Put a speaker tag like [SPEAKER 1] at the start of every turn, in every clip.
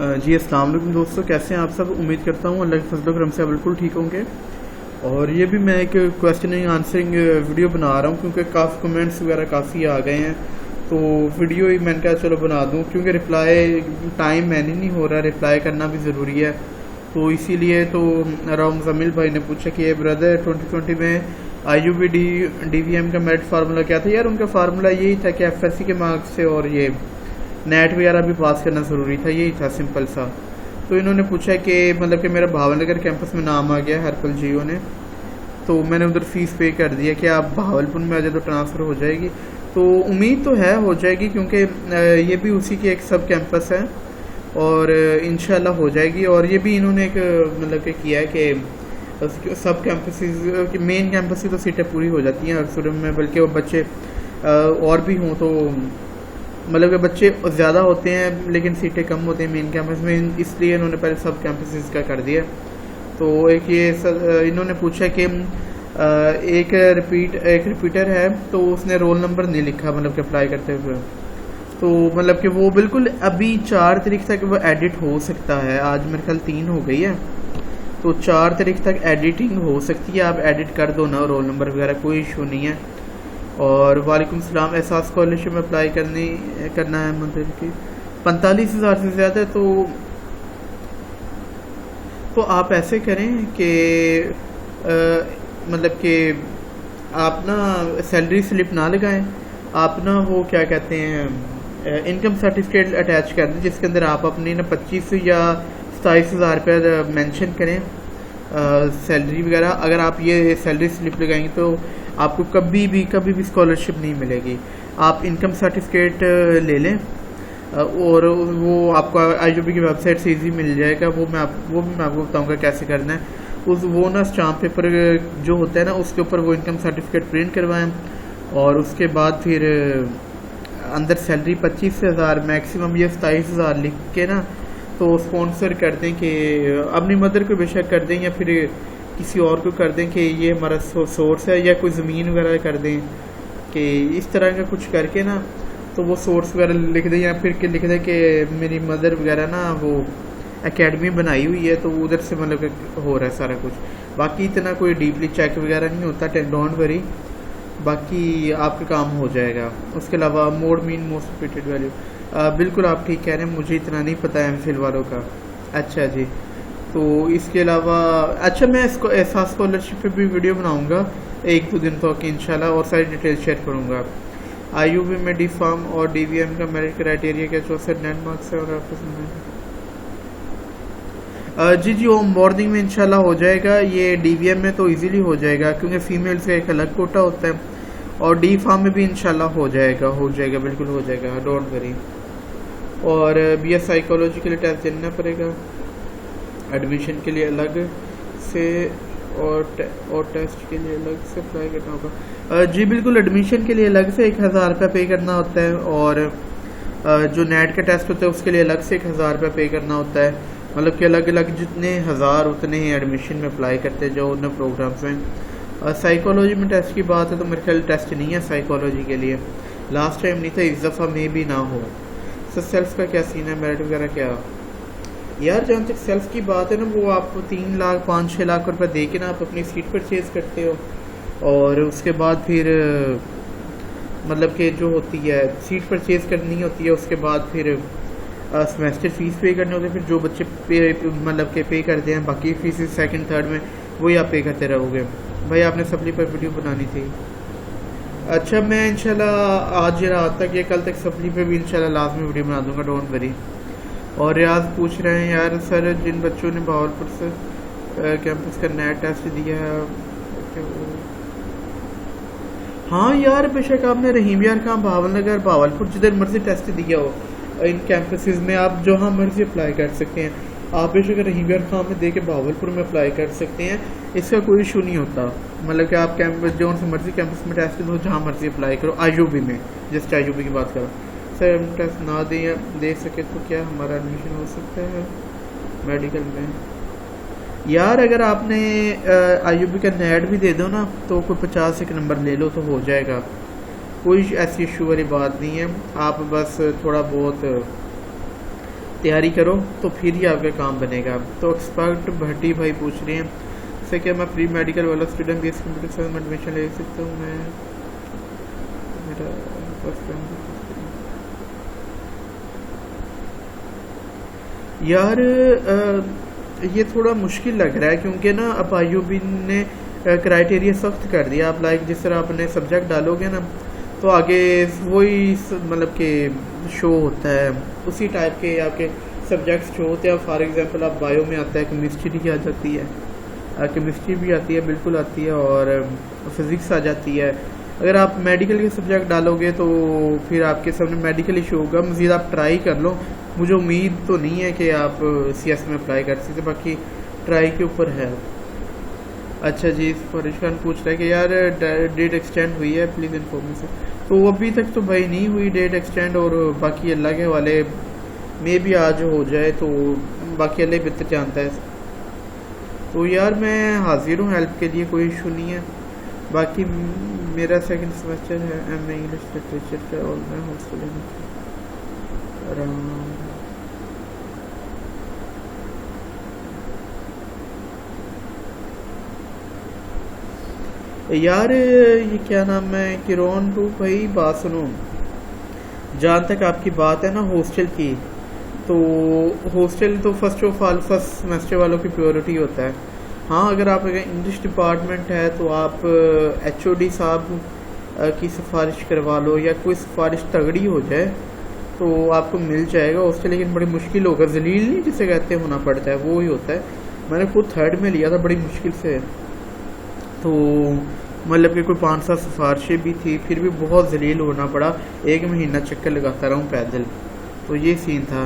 [SPEAKER 1] जी अस्सलाम वालेकुम दोस्तों, कैसे हैं आप सब। उम्मीद करता हूँ अल्लाह के फजल करम से बिल्कुल ठीक होंगे। और ये भी मैं एक क्वेश्चनिंग आंसरिंग वीडियो बना रहा हूँ क्योंकि काफ़ी कमेंट्स वगैरह काफ़ी आ गए हैं, तो वीडियो ही मैंने कहा चलो बना दूँ क्योंकि रिप्लाई टाइम मैंने नहीं हो रहा, रिप्लाई करना भी ज़रूरी है। तो इसीलिए तो राम जमील भाई ने पूछा कि ये ब्रदर 2020 में IUB DVM का मेरिट फार्मूला क्या था। यार उनका फार्मूला यही था कि FSC के मार्क्स से और ये नेट वगैरह भी पास करना ज़रूरी था, यही था सिंपल सा। तो इन्होंने पूछा कि मतलब कि मेरा भावनगर कैंपस में नाम आ गया हरपल जियो ने, तो मैंने उधर फीस पे कर दिया कि आप भावलपुर में आ जाए तो ट्रांसफ़र हो जाएगी। तो उम्मीद तो है हो जाएगी क्योंकि ये भी उसी की एक सब कैंपस है और इंशाल्लाह हो जाएगी। और ये भी इन्होंने एक मतलब कि किया है कि सब कैंपसेस मेन कैंपस की तो सीटें पूरी हो जाती हैं अक्सर में, बल्कि वो बच्चे और भी हों तो मतलब कि बच्चे ज़्यादा होते हैं लेकिन सीटें कम होती हैं मेन कैंपस में, इसलिए इन्होंने पहले सब कैंपसेस का कर दिया। तो एक ये इन्होंने पूछा कि एक रिपीटर है तो उसने रोल नंबर नहीं लिखा मतलब कि अप्लाई करते हुए, तो मतलब कि वो बिल्कुल अभी 4 तारीख तक वो एडिट हो सकता है। आज मेरे ख्याल 3 हो गई है, तो 4 तारीख तक एडिटिंग हो सकती है, आप एडिट कर दो ना रोल नंबर वगैरह, कोई इशू नहीं है। और वालेकुम सलाम, एहसास स्कॉलरशिप में अप्लाई करना है मतलब कि 45,000 से ज़्यादा, तो आप ऐसे करें कि मतलब कि आप ना सैलरी स्लिप ना लगाएं, आप ना वो क्या कहते हैं इनकम सर्टिफिकेट अटैच कर दें जिसके अंदर आप अपनी ना 25 या 27,000 रुपये मेंशन करें सैलरी वगैरह। अगर आप ये सैलरी स्लिप लगाएंगे तो आपको कभी भी स्कॉलरशिप नहीं मिलेगी। आप इनकम सर्टिफिकेट ले लें और वो आपको IUB की वेबसाइट से इजी मिल जाएगा। वो भी मैं आपको बताऊंगा कैसे करना है। वो ना स्टाम्प पेपर जो होता है ना उसके ऊपर वो इनकम सर्टिफिकेट प्रिंट करवाएं और उसके बाद फिर अंदर सैलरी 25,000 मैक्सिमम या 27,000 लिख के ना तो स्पॉन्सर कर दें कि अपनी मदर को बेशक कर दें या फिर किसी और को कर दें कि ये हमारा सोर्स है, या कोई ज़मीन वगैरह कर दें कि इस तरह का कुछ करके ना तो वो सोर्स वगैरह लिख दें, या फिर लिख दें कि मेरी मदर वगैरह ना वो एकेडमी बनाई हुई है तो उधर से मतलब हो रहा है सारा कुछ। बाकी इतना कोई डीपली चेक वगैरह नहीं होता, डोंट वरी, बाकी आपका काम हो जाएगा। उसके अलावा mode mean most repeated value, बिल्कुल आप ठीक कह रहे हैं, मुझे इतना नहीं पता है MPhil वालों का। अच्छा जी, तो इसके अलावा अच्छा मैं इसको एहसास स्कॉलरशिप पे भी वीडियो बनाऊंगा 1-2 दिन तक इंशाल्लाह और सारी डिटेल शेयर करूंगा। IUB में डी फार्म और DVM का मेरिट क्राइटेरिया क्या 64 नेट मार्क्स है और आपको जी ऑन बोर्डिंग में इंशाल्लाह हो जाएगा। ये DVM में तो इजीली हो जाएगा क्योंकि फीमेल्स का एक अलग कोटा होता है, और डी फार्म में भी इंशाल्लाह हो जाएगा बिल्कुल हो जाएगा, डोंट वरी। और BS साइकोलॉजी के लिए टेस्ट देना पड़ेगा, एडमिशन के लिए अलग से और टेस्ट के लिए अलग से अप्लाई करना होगा। जी बिल्कुल, एडमिशन के लिए अलग से 1,000 रुपये पे करना होता है और जो नेट का टेस्ट होता है उसके लिए अलग से 1,000 रुपये पे करना होता है। मतलब कि अलग अलग जितने हज़ार उतने ही एडमिशन में अप्लाई करते हैं जो उन प्रोग्राम्स में। साइकोलॉजी में टेस्ट की बात है तो मेरे ख्याल टेस्ट नहीं है साइकोलॉजी के लिए, लास्ट टाइम नहीं था, इस दफ़ा में भी ना हो। सर सेल्फ का क्या सीन है, मेरिट वगैरह क्या। यार जहाँ तक सेल्फ की बात है ना, वो आप 3 लाख 5-6 लाख रुपए दे के ना आप अपनी सीट परचेज करते हो और उसके बाद फिर मतलब कि जो होती है सीट परचेज करनी होती है, उसके बाद फिर सेमेस्टर फीस पे करने होते हैं। फिर जो बच्चे मतलब के पे करते हैं बाकी फीस 2nd 3rd में वही आप पे करते रहोगे। भाई आपने सप्ली पर वीडियो बनानी थी। अच्छा मैं इंशाल्लाह आज रात तक या कल तक सप्ली पे भी इंशाल्लाह लाजमी वीडियो बना दूंगा, डोंट वरी। और रियाज पूछ रहे हैं यार सर जिन बच्चों ने भावलपुर से कैंपस का नया टेस्ट दिया है, हाँ यार बेशक आपने रहीम यार खां भावनगर भावलपुर जिधर मर्जी टेस्ट दिया हो, इन कैंपसेस में आप जहाँ मर्जी अप्लाई कर सकते हैं। आप बेशक रहीम यार खां में दे के भावलपुर में अप्लाई कर सकते हैं, इसका कोई इशू नहीं होता। मतलब कि आप कैंपस जो से मर्जी कैंपस में टेस्ट दो, जहाँ मर्जी अप्लाई करो। IUB में जस्ट IUB की बात करो, सर हम टेस्ट ना दें या दे सके तो क्या हमारा एडमिशन हो सकता है मेडिकल में। यार अगर आपने IUB का नेट भी दे दो ना तो कोई 50 नंबर ले लो तो हो जाएगा, कोई ऐसी इशू वाली बात नहीं है। आप बस थोड़ा बहुत तैयारी करो तो फिर ही आपका काम बनेगा। तो एक्सपर्ट भट्टी भाई पूछ रहे हैं से क्या मैं प्री मेडिकल वाला स्टूडेंट BSc कंप्यूटर साइंस में एडमिशन ले सकता हूँ? मैं मेरा फर्स्ट यार ये थोड़ा मुश्किल लग रहा है क्योंकि ना अब IUB ने क्राइटेरिया सख्त कर दिया। आप लाइक जिस तरह अपने सब्जेक्ट डालोगे ना तो आगे वही मतलब कि शो होता है, उसी टाइप के आपके सब्जेक्ट्स शो होते हैं। फॉर एग्जांपल आप बायो में आता है केमिस्ट्री आ जाती है, केमिस्ट्री भी आती है, बिल्कुल आती है, और फिज़िक्स आ जाती है। अगर आप मेडिकल के सब्जेक्ट डालोगे तो फिर आपके सामने मेडिकल इशू होगा। मज़ीद आप ट्राई कर लो, मुझे उम्मीद तो नहीं है कि आप CS में अप्लाई कर सकते, बाकी ट्राई के ऊपर है। अच्छा जी, फरिश खान पूछ रहा है कि यार डेट एक्सटेंड हुई है, प्लीज़ इन्फॉर्म से। तो अभी तक तो भाई नहीं हुई डेट एक्सटेंड, और बाकी अल्लाह के हवाले में भी आज हो जाए तो बाकी अल्लाह बेहतर जानता है। तो यार मैं हाजिर हूँ हेल्प के लिए, कोई इशू नहीं है। बाकी मेरा सेकंड सेमेस्टर है MA इंग्लिश लिटरेचर का, और मैं हॉस्टल यार ये क्या नाम है किरोन टू भाई, बात सुनो। जहाँ तक आपकी बात है ना हॉस्टल की, तो हॉस्टल तो first of all first semester वालों की प्रायोरिटी होता है। हाँ, अगर आप इंग्लिश डिपार्टमेंट है तो आप HOD साहब की सिफारिश करवा लो, या कोई सिफारिश तगड़ी हो जाए तो आपको मिल जाएगा हॉस्टल, लेकिन बड़ी मुश्किल होगा। जलील नहीं जिसे कहते होना पड़ता है, वो ही होता है। मैंने खुद 3rd में लिया था बड़ी मुश्किल से, तो मतलब कि कोई 5-7 सिफारिशें भी थी, फिर भी बहुत जलील होना पड़ा। 1 महीना चक्कर लगाता रहा हूँ पैदल, तो ये सीन था।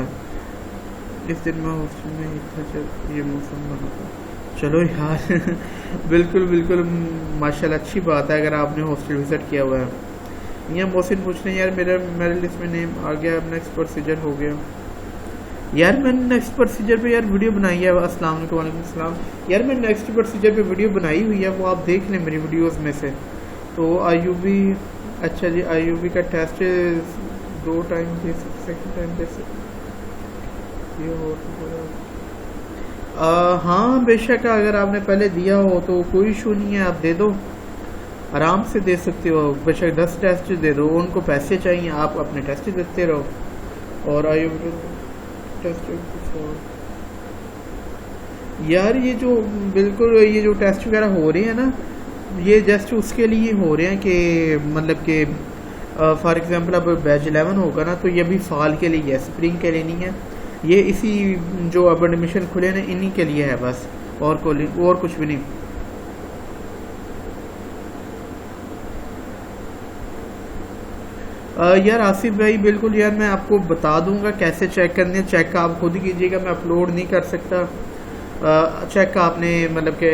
[SPEAKER 1] इस दिन मैं हॉस्टल में ही था जब ये मौसम बना था। चलो यार बिल्कुल बिल्कुल माशाल्लाह, अच्छी बात है अगर आपने हॉस्टल विज़िट किया हुआ है। यहाँ मोहसिन पूछ रहे हैं यार मेरे लिस्ट में नेम आ गया, नेक्स्ट प्रोसीजर हो गया। यार मैंने नेक्स्ट प्रोसीजर पे यार वीडियो बनाई है। अस्सलाम वालेकुम। वालेकुम अस्सलाम। यार मैं नेक्स्ट प्रोसीजर पे वीडियो बनाई हुई है, वो आप देख लें मेरी वीडियोस में से। तो IUB, अच्छा जी, IUB का टेस्ट 2 टाइम दे सकते, सेकंड टाइम दे सकते ये हो हाँ बेशक, अगर आपने पहले दिया हो तो कोई इशू नहीं है, आप दे दो, आराम से दे सकते हो। बेशक 10 टेस्ट दे दो, उनको पैसे चाहिए, आप अपने टेस्ट देते रहो। और IUB यार ये जो बिल्कुल ये जो टेस्ट वगैरह हो रहे हैं ना, ये जस्ट उसके लिए हो रहे हैं कि मतलब कि फॉर एग्जांपल अब बैच 11 होगा ना, तो ये भी फाल के लिए है, स्प्रिंग के लिए नहीं है। ये इसी जो अब एडमिशन खुले ना, इन्हीं के लिए है बस, और कुछ भी नहीं। यार आसिफ भाई बिल्कुल यार, मैं आपको बता दूंगा कैसे चेक करने। चेक आप खुद ही कीजिएगा, मैं अपलोड नहीं कर सकता। चेक आपने मतलब के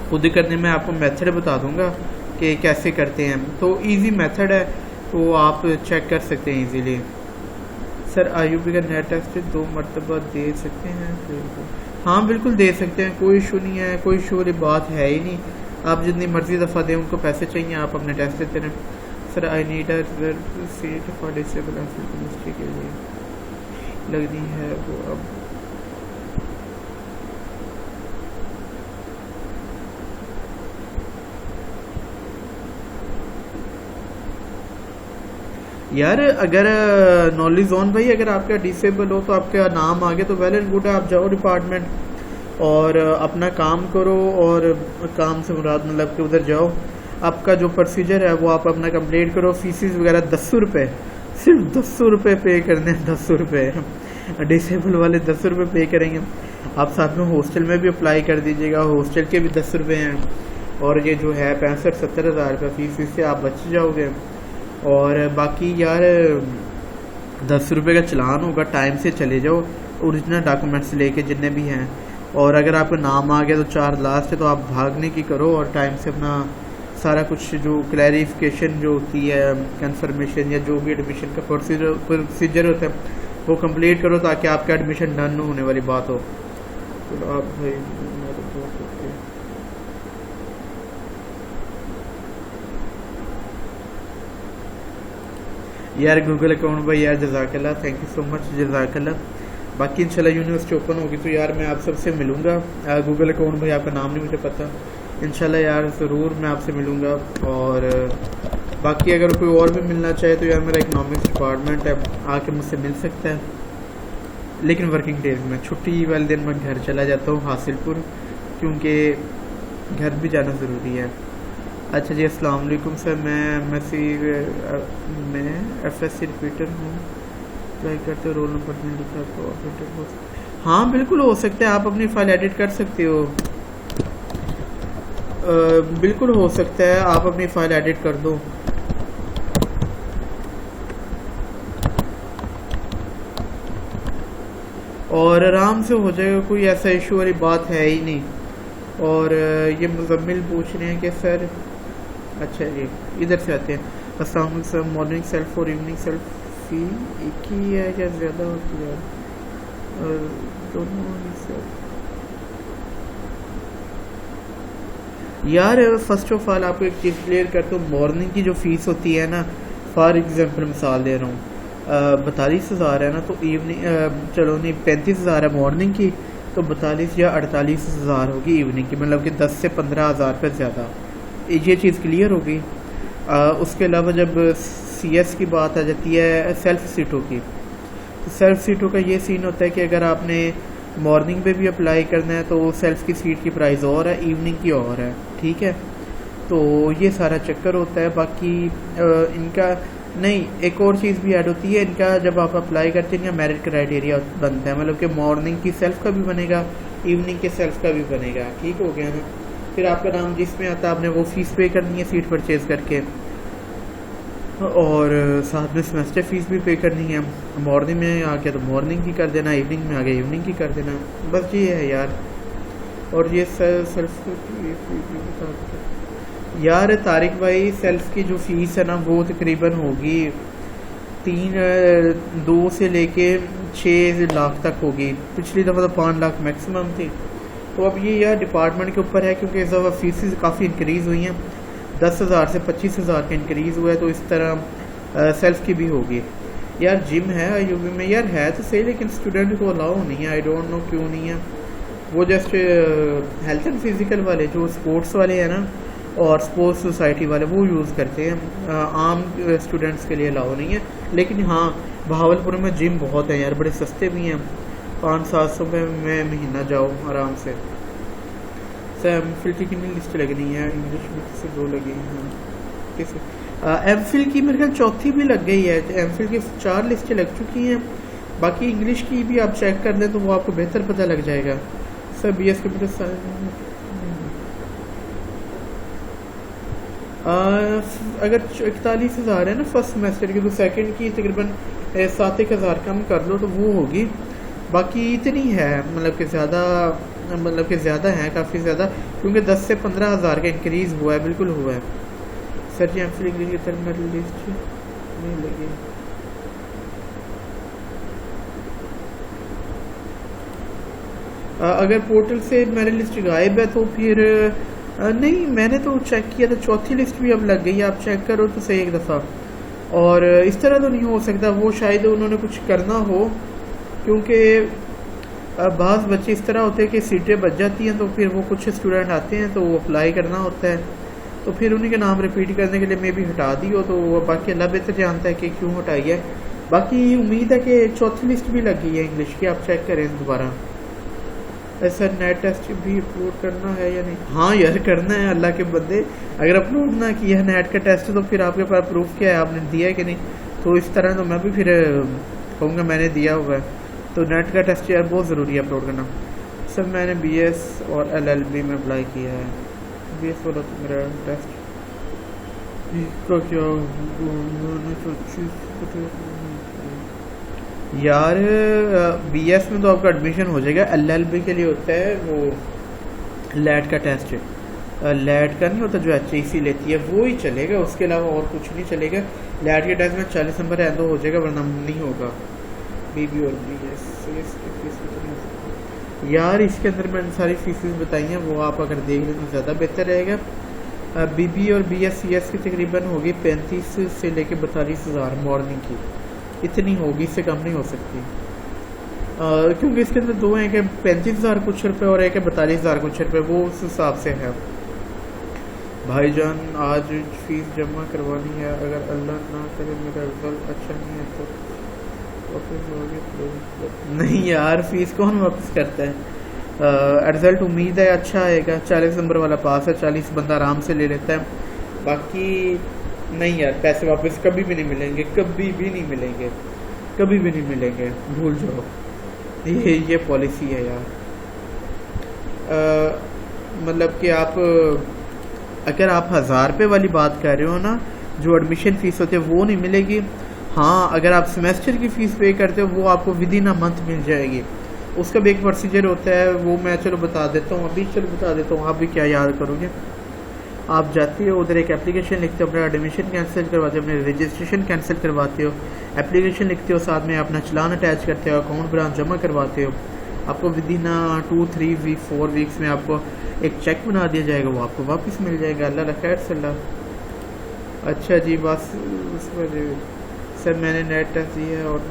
[SPEAKER 1] खुद ही करने में आपको मेथड बता दूंगा कि कैसे करते हैं। तो इजी मेथड है, तो आप चेक कर सकते हैं इजीली। सर IUB का नेट टेस्ट 2 मरतबा दे सकते हैं? हाँ बिल्कुल दे सकते हैं, कोई इशू नहीं है, कोई इशू वाली बात है ही नहीं। आप जितनी मर्जी दफ़ा दें, उनको पैसे चाहिए, आप अपने टेस्ट देते रहें। Sir I need a reserve seat for disable chemistry के लिए लगनी है वो। अब यार अगर नॉलेज ऑन भाई, अगर आपका डिसेबल हो तो आपका नाम आ गया तो वेल एंड गुड है, आप जाओ डिपार्टमेंट और अपना काम करो। और काम से मुराद मतलब कि उधर जाओ, आपका जो प्रोसीजर है वो आप अपना कंप्लीट करो। फीसिस वगैरह 200 रुपये, सिर्फ 200 रुपये पे करने हैं। 200 रुपये डिसेबल वाले 200 रुपये पे करेंगे। आप साथ में हॉस्टल में भी अप्लाई कर दीजिएगा, हॉस्टल के भी 10 रुपये हैं। और ये जो है 65-70 हज़ार रुपये फीस, इससे आप बच जाओगे। और बाकी यार 10 रुपये का चलान होगा, टाइम से चले जाओ, ओरिजिनल डॉक्यूमेंट्स लेके जितने भी हैं। और अगर आपका नाम आ गया तो 4 लास्ट है, तो आप भागने की करो और टाइम से अपना सारा कुछ जो क्लैरिफिकेशन जो होती है, कंफर्मेशन या जो भी एडमिशन का प्रोसीजर होता है वो कंप्लीट करो, ताकि आपका एडमिशन डन होने वाली बात हो। तो आप भाई यार गूगल अकाउंट भाई यार, जज़ाकल्लाह, थैंक यू सो मच, जज़ाकल्लाह। बाकी इंशाल्लाह यूनिवर्सिटी ओपन होगी तो यार मैं आप सबसे मिलूँगा। गूगल अकाउंट भाई आपका नाम नहीं मुझे पता, इंशाल्लाह यार ज़रूर मैं आपसे मिलूँगा। और बाकी अगर कोई और भी मिलना चाहे तो यार मेरा इकनॉमिक्स डिपार्टमेंट है, आके मुझसे मिल सकता है, लेकिन वर्किंग डेज में। छुट्टी वाले दिन मैं घर चला जाता हूँ हासिलपुर, क्योंकि घर भी जाना ज़रूरी है। अच्छा जी, अस्सलाम वालेकुम सर, मैं एफएससी रिपीटर हूँ, ट्राई करते हो, रोल नंबर नहीं लिखा तो। हाँ बिल्कुल हो सकता है, आप अपनी फाइल एडिट कर सकते हो। बिल्कुल हो सकता है, आप अपनी फाइल एडिट कर दो। और आराम से हो जाएगा, कोई ऐसा इशू वाली बात है ही नहीं। और ये मुजम्मिल पूछ रहे हैं कि सर, अच्छा जी इधर से आते हैं। अस्सलाम वालेकुम सर, मॉर्निंग सेल्फ और इवनिंग सेल्फ फी एक ही है क्या, ज़्यादा होती है? दोनों ही सर यार, फर्स्ट ऑफ ऑल आपको एक चीज़ क्लियर करता हूँ, मॉर्निंग की जो फ़ीस होती है ना, फॉर एग्जांपल मिसाल दे रहा हूँ, 42,000 है ना, तो इवनिंग चलो नहीं 35,000 है मॉर्निंग की, तो 42 या 48,000 होगी इवनिंग की, मतलब कि 10 से 15,000 पर ज़्यादा। ये चीज़ क्लियर होगी। उसके अलावा जब CS की बात आ जाती है सेल्फ सीटों की, तो सेल्फ सीटों का ये सीन होता है कि अगर आपने मॉर्निंग पे भी अप्लाई करना है तो सेल्फ की सीट की प्राइस और है, इवनिंग की और है, ठीक है। तो ये सारा चक्कर होता है। बाकी इनका नहीं, एक और चीज़ भी ऐड होती है इनका, जब आप अप्लाई करते हैं इनका मेरिट क्राइटेरिया बनता है, मतलब कि मॉर्निंग की सेल्फ का भी बनेगा, इवनिंग के सेल्फ का भी बनेगा, ठीक हो गया ना। फिर आपका नाम जिसमें आता है आपने वो फीस पे करनी है सीट परचेज़ करके, और साथ में सेमेस्टर फीस भी पे करनी है। मॉर्निंग में आ गया तो मॉर्निंग की कर देना, इवनिंग में आ गया इवनिंग की कर देना, बस ये है यार। और ये सेल्फ यार तारिक भाई, सेल्फ की जो फ़ीस है ना वो तकरीबन होगी 2 से लेके 6 लाख तक होगी। पिछली दफ़ा तो 5 लाख मैक्सिमम थी। तो अब ये यार डिपार्टमेंट के ऊपर है, क्योंकि इस दफ़ा फीस काफ़ी इंक्रीज़ हुई हैं, 10,000 से 25,000 का इंक्रीज़ हुआ है, तो इस तरह सेल्फ की भी होगी। यार जिम है IUB में, यार है तो सही, लेकिन स्टूडेंट को अलाउ नहीं है, आई डोंट नो क्यों नहीं है। वो जस्ट हेल्थ एंड फिज़िकल वाले जो स्पोर्ट्स वाले हैं ना, और स्पोर्ट्स सोसाइटी वाले वो यूज़ करते हैं, आम स्टूडेंट्स के लिए अलाउ नहीं है। लेकिन हाँ, बहावलपुर में जिम बहुत है यार, बड़े सस्ते भी हैं, 500-700 रुपये में महीना जाओ आराम से। सर MPhil की कितनी लिस्ट लगनी है? इंग्लिश में किसी 2 लगी हैं, किसी MPhil की मेरे ख्याल 4थी भी लग गई है, MPhil की 4 लिस्टें लग चुकी हैं। बाकी इंग्लिश की भी आप चेक कर लें तो वो आपको बेहतर पता लग जाएगा। सर BS कंप्यूटर साइंस अगर 41,000 है ना फर्स्ट सेमेस्टर की, तो सेकंड की तकरीबन 7,000 कम कर लो तो वो होगी। बाकी इतनी है, मतलब कि ज़्यादा है, काफ़ी ज़्यादा, क्योंकि 10 से 15,000 का इंक्रीज़ हुआ है, बिल्कुल हुआ है। सर जी MPhil इंग्लिश की तरफ मेरी लिस्ट नहीं लगी। अगर पोर्टल से मेरी लिस्ट गायब है तो फिर नहीं, मैंने तो चेक किया था, 4थी लिस्ट भी अब लग गई है, आप चेक करो तो सही एक दफ़ा। और इस तरह तो नहीं हो सकता, वो शायद उन्होंने कुछ करना हो, क्योंकि बाज़ बच्चे इस तरह होते हैं कि सीटें बच जाती हैं, तो फिर वो कुछ स्टूडेंट आते हैं तो वो अप्लाई करना होता है, तो फिर उन्हीं के नाम रिपीट करने के लिए मे भी हटा दी हो, तो बाकी अल्लाह बेहतर जानता है कि क्यों हटाई है। बाकी उम्मीद है कि 4थी लिस्ट भी लग गई है इंग्लिश की, आप चेक करें दोबारा। सर नेट टेस्ट भी अपलोड करना है या नहीं? हाँ यार करना है, अल्लाह के बंदे, अगर अपलोड ना किया है नेट का टेस्ट तो फिर आपके पास प्रूफ क्या है, आपने दिया है कि नहीं? तो इस तरह तो मैं भी फिर कहूँगा मैंने दिया हुआ है। तो नेट का टेस्ट यार बहुत ज़रूरी है अपलोड करना। सर मैंने BS और LLB में अप्लाई किया है। BS वाला तो मेरा टेस्ट इसका क्या यार, BS में तो आपका एडमिशन हो जाएगा, LLB के लिए होता है वो लैट का टेस्ट, लैट का नहीं होता जो HEC लेती है, वो ही चलेगा, उसके अलावा और कुछ नहीं चलेगा। लैट के टेस्ट में 40 नंबर है तो हो जाएगा, वरना नहीं होगा। BB और BS यार इसके अंदर मैंने सारी फीसेस बताई हैं, वो आप अगर देख लें तो ज़्यादा बेहतर रहेगा। बीबी और BS CS की तकरीबन होगी 35 से लेके 42,000 मॉर्निंग की, इतनी होगी, इससे कम नहीं हो सकती। क्योंकि इसके अंदर दो हैं कि 35,000 कुछ रुपये और एक है 42,000 कुछ रुपये, वो उस हिसाब से है। भाईजान आज फीस जमा करवानी है, अगर अल्लाह ना करे मेरा रिजल्ट अच्छा नहीं है तो वापस होगी। नहीं यार, फीस कौन वापस करता है? रिजल्ट उम्मीद है अच्छा आएगा, 40 नंबर वाला पास है, 40 बंदा आराम से ले लेता है। बाकी नहीं यार, पैसे वापस कभी भी नहीं मिलेंगे, कभी भी नहीं मिलेंगे, कभी भी नहीं मिलेंगे, भूल जाओ। ये पॉलिसी है यार। मतलब कि आप अगर आप 1000 रुपये वाली बात कर रहे हो ना, जो एडमिशन फ़ीस होती है वो नहीं मिलेगी। हाँ, अगर आप सेमेस्टर की फ़ीस पे करते हो वो आपको विद इन अ मंथ मिल जाएगी। उसका भी एक प्रोसीजर होता है, वो मैं चलो बता देता हूँ, अभी चलो बता देता हूँ, आप भी क्या याद करोगे। आप जाते हो उधर, एक एप्लीकेशन लिखते हो, अपना एडमिशन कैंसिल करवाते हो, अपने रजिस्ट्रेशन कैंसिल करवाते हो, एप्लीकेशन लिखते हो, साथ में अपना चलान अटैच करते हो, अकाउंट ब्रांच जमा करवाते हो। आपको विद इन 2-3 वीक 4 वीक्स में आपको एक चेक बना दिया जाएगा, वो आपको वापस मिल जाएगा। अल्लाह खैर सल्लाह। अच्छा जी, बस उस पर सर मैंने नेट टेस्ट दिया है और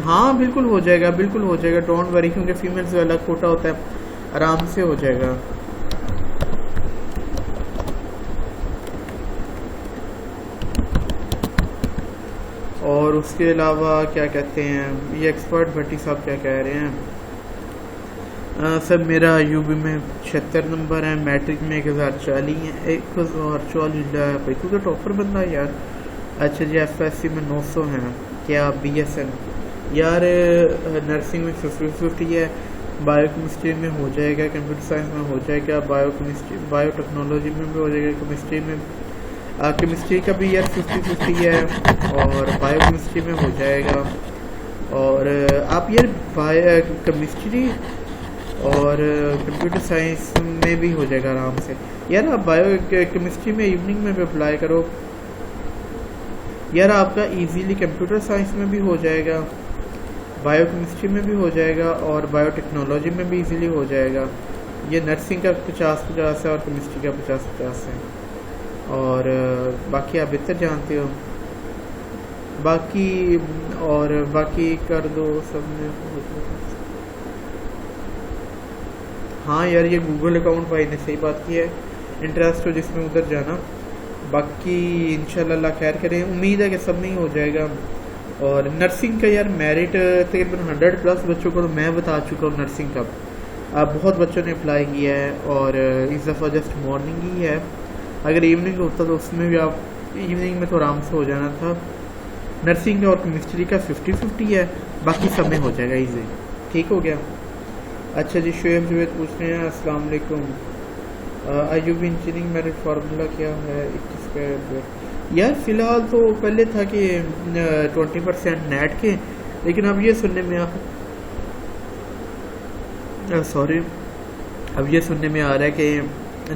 [SPEAKER 1] हाँ बिल्कुल हो जाएगा, बिल्कुल हो जाएगा, डोंट वरी, क्योंकि फीमेल्स का अलग कोटा होता है, आराम से हो जाएगा। और उसके अलावा क्या कहते हैं, ये एक्सपर्ट भट्टी साहब क्या कह रहे हैं? सर मेरा यूबी में 76 नंबर है, मैट्रिक में 1040 है, 1040 भाई तू तो टॉपर बंदा है यार। अच्छा जी, FSC में 900 हैं। क्या BSN यार, नर्सिंग में 50-50 है, बायोकेमिस्ट्री में हो जाएगा, कंप्यूटर साइंस में हो जाएगा, बायोटेक्नोलॉजी में भी हो जाएगा, केमिस्ट्री में केमिस्ट्री का भी यार 50-50 है, और बायोकेमिस्ट्री में हो जाएगा। और आप यार केमिस्ट्री और कंप्यूटर साइंस में भी हो जाएगा आराम से। यार आप केमिस्ट्री में इवनिंग में भी अप्लाई करो यार, आपका इजीली कंप्यूटर साइंस में भी हो जाएगा, बायोकेमिस्ट्री में भी हो जाएगा, और बायोटेक्नोलॉजी में भी इजीली हो जाएगा। ये नर्सिंग का 50-50 है और केमिस्ट्री का 50-50 है। और बाकी आप बेहतर जानते हो, बाकी कर दो सब में। हाँ यार, ये गूगल अकाउंट भाई ने सही बात की है, इंटरेस्ट हो जिसमें उधर जाना। बाकी इंशाल्लाह अल्लाह खैर करें, उम्मीद है कि सब नहीं हो जाएगा। और नर्सिंग का यार मेरिट तकरीबन 100+ बच्चों को तो मैं बता चुका हूँ नर्सिंग का, बहुत बच्चों ने अप्लाई किया है, और इस दफ़ा जस्ट मॉर्निंग ही है। अगर इवनिंग होता तो उसमें भी आप इवनिंग में तो आराम से हो जाना था। नर्सिंग और केमिस्ट्री का 50-50 है, बाकी सब में हो जाएगा ईजी, ठीक हो गया। अच्छा जी, शुएब जुवेद पूछ रहे हैं, अस्सलाम वालेकुम, आईयूबी इंजीनियरिंग मेरिट फार्मूला क्या है 21 का? यार फ़िलहाल तो पहले था कि 20% नेट के, लेकिन अब ये सुनने में अब ये सुनने में आ रहा है कि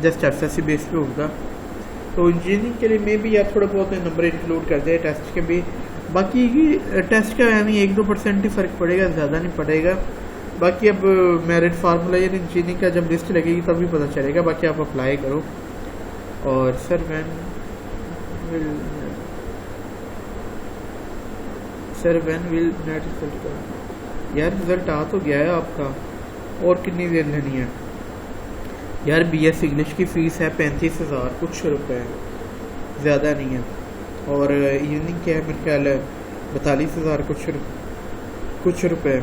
[SPEAKER 1] जस्ट FSC बेस पे होगा। तो इंजीनियरिंग के लिए में भी यार थोड़ा बहुत नंबर इंक्लूड कर दे टेस्ट के भी, बाकी टेस्ट का हमें 1-2% ही फ़र्क पड़ेगा, ज़्यादा नहीं पड़ेगा। बाकी अब मेरिट फार्मूला यार इंजीनियरिंग का जब लिस्ट लगेगी तभी पता चलेगा, बाकी आप अप्लाई करो। और sir when will net result? यार रिजल्ट आ तो गया है आपका, और कितनी देर लेनी है यार। BS इंग्लिश की फ़ीस है 35,000 कुछ रुपये, ज़्यादा नहीं है। और इवनिंग क्या है मेरे ख्याल है 42,000 कुछ रुपये।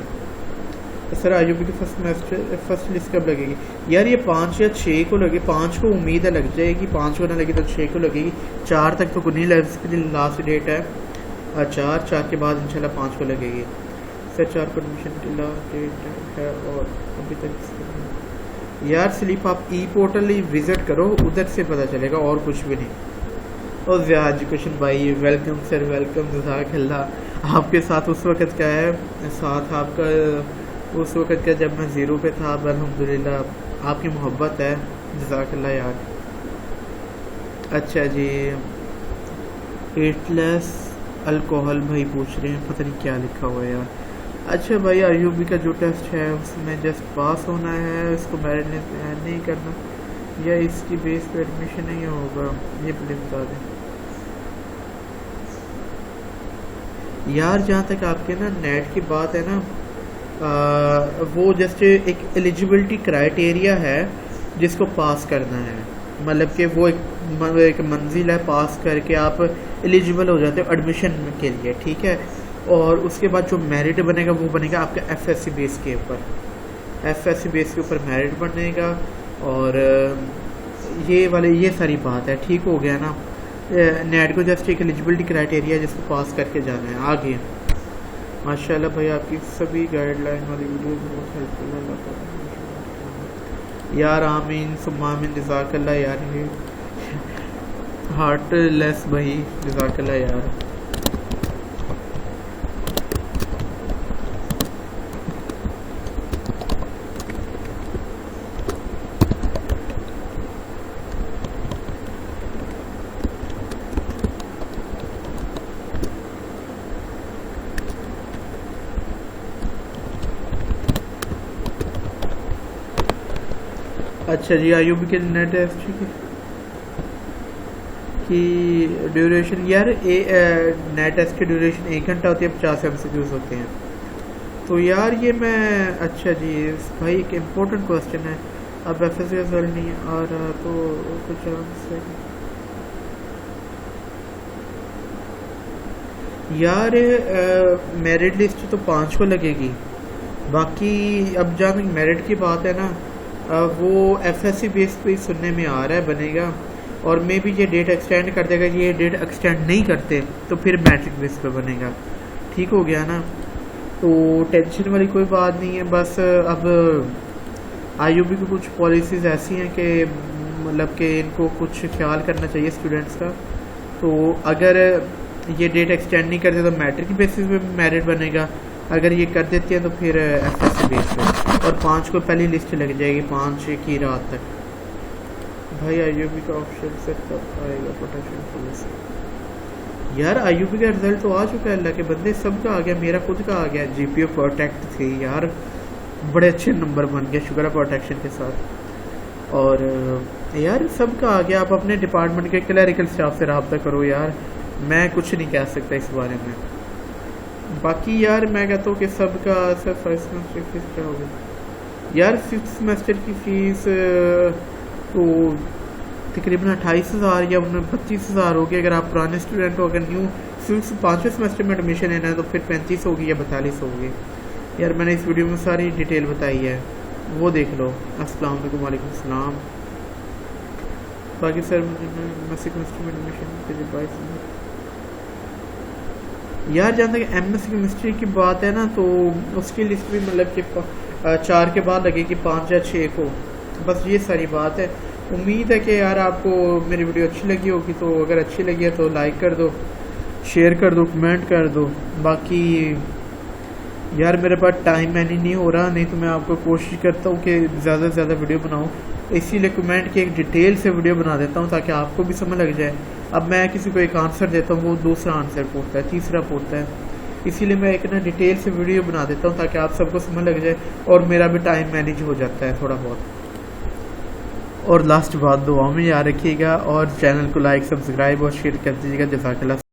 [SPEAKER 1] सर आईयूबी की फर्स्ट लिस्ट कब लगेगी? यार ये 5 या 6 को लगे, 5 को उम्मीद है लग जाएगी, 5 को ना लगी तो 6 को लगेगी। 4 तक तो नहीं लग, इसके लिए लास्ट डेट है 4 के बाद इंशाल्लाह 5 को लगेगी। सर 4 को एडमिशन की लास्ट डेट है और अभी तक यार स्लिप आप पोर्टल ही विज़िट करो, उधर से पता चलेगा, और कुछ भी नहीं। और ज़िया एजुकेशन भाई वेलकम सर, वेलकम, जज़ाकल्लाह। आपके साथ उस वक़्त क्या है, साथ आपका उस वक़्त का जब मैं 0 पे था, अब अल्हम्दुलिल्लाह आपकी मोहब्बत है, जज़ाकल्लाह यार। अच्छा जी, एटलेस अल्कोहल भाई पूछ रहे हैं, पता नहीं क्या लिखा हुआ है यार। अच्छा भाई, आईयूबी का जो टेस्ट है उसमें जस्ट पास होना है, इसको मेरिट नहीं करना। या इसकी बेस पे एडमिशन नहीं होगा, ये प्लीज बता दें यार। जहाँ तक आपके ना नेट की बात है ना, वो जस्ट एक एलिजिबिलिटी क्राइटेरिया है जिसको पास करना है, मतलब कि वो एक मंजिल है, पास करके आप एलिजिबल हो जाते हो एडमिशन के लिए, ठीक है। और उसके बाद जो मेरिट बनेगा वो बनेगा आपका एफएससी बेस के ऊपर, एफएससी बेस के ऊपर मेरिट बनेगा। और ये सारी बात है, ठीक हो गया ना। नेट को जस्ट एक एलिजिबिलिटी क्राइटेरिया जिसको पास करके जाना है आगे। माशाल्लाह भाई आपकी सभी गाइडलाइन वाली वीडियो बहुत हेल्पफुल है यार। आमीन सुम्मा आमीन, जज़ाकल्लाह यार, ये हार्टलेस भाई, जज़ाकल्लाह यार। अच्छा जी, आईयूबी के नेट टेस्ट की ड्यूरेशन यार, नेट टेस्ट की ड्यूरेशन 1 घंटा होती है, 50 MCQs होते हैं। तो यार ये मैं, अच्छा जी भाई एक इम्पोर्टेंट क्वेश्चन है, अब एफएससी रिजल्ट नहीं आ रहा तो कुछ आंसर यार। मेरिट लिस्ट तो 5 को लगेगी, बाकी अब जहाँ मेरिट की बात है ना, वो एफएससी बेस पे सुनने में आ रहा है बनेगा, और मे भी ये डेट एक्सटेंड कर देगा। ये डेट एक्सटेंड नहीं करते तो फिर मैट्रिक बेस पे बनेगा, ठीक हो गया ना। तो टेंशन वाली कोई बात नहीं है, बस अब आईयूबी की कुछ पॉलिसीज़ ऐसी हैं कि मतलब कि इनको कुछ ख्याल करना चाहिए स्टूडेंट्स का। तो अगर ये डेट एक्सटेंड नहीं करते तो मैट्रिक बेसिस पे मेरिट बनेगा, अगर ये कर देते हैं तो फिर एफएससी बेस पे, और 5 को पहली लिस्ट लग जाएगी 5 की रात तक। भाई आईयूबी का ऑप्शन से कब आएगा प्रोटेक्शन पॉलिसी? यार आईयूबी का रिजल्ट तो आ चुका है, अल्लाह के बंदे सबका आ गया, मेरा खुद का आ गया। जीपीओ प्रोटेक्ट थी यार, बड़े अच्छे नंबर बन गए शुक्र है प्रोटेक्शन के साथ। और यार सबका आ गया। आप अपने डिपार्टमेंट के क्लरिकल स्टाफ से रब्ता करो यार, मैं कुछ नहीं कह सकता इस बारे में। बाकी यार मैं कहता हूँ कि सबका सर फर्स्ट सेमेस्टर फीस क्या होगी यार? 5th सेमेस्टर की फ़ीस तो तकरीबन 28,000 या 25,000 होगी अगर आप पुराने स्टूडेंट हो। अगर न्यू 5वें सेमेस्टर में एडमिशन लेना है तो फिर 35 होगी या 42 होगी। यार मैंने इस वीडियो में सारी डिटेल बताई है, वो देख लो। अस्सलाम वालेकुम। वालेकुम सलाम। बाकी सर सेमेस्टर में एडमिशन यार, जहाँ तक एमएससी केमिस्ट्री की बात है ना, तो उसकी लिस्ट भी मतलब कि 4 के बाद लगेगी, 5 या 6 को। बस ये सारी बात है। उम्मीद है कि यार आपको मेरी वीडियो अच्छी लगी होगी, तो अगर अच्छी लगी है तो लाइक कर दो, शेयर कर दो, कमेंट कर दो। बाकी यार मेरे पास टाइम मैनेज नहीं हो रहा, नहीं तो मैं आपको कोशिश करता हूँ कि ज़्यादा से ज़्यादा वीडियो बनाऊँ, इसीलिए कमेंट की एक डिटेल से वीडियो बना देता हूँ ताकि आपको भी समझ लग जाए। अब मैं किसी को एक आंसर देता हूँ, वो दूसरा आंसर पूछता है, तीसरा पूछता है, इसीलिए मैं एक ना डिटेल से वीडियो बना देता हूँ ताकि आप सबको समझ लग जाए और मेरा भी टाइम मैनेज हो जाता है थोड़ा बहुत। और लास्ट बात, दुआ में याद रखिएगा और चैनल को लाइक, सब्सक्राइब और शेयर कर दीजिएगा। जज़ाकल्लाह।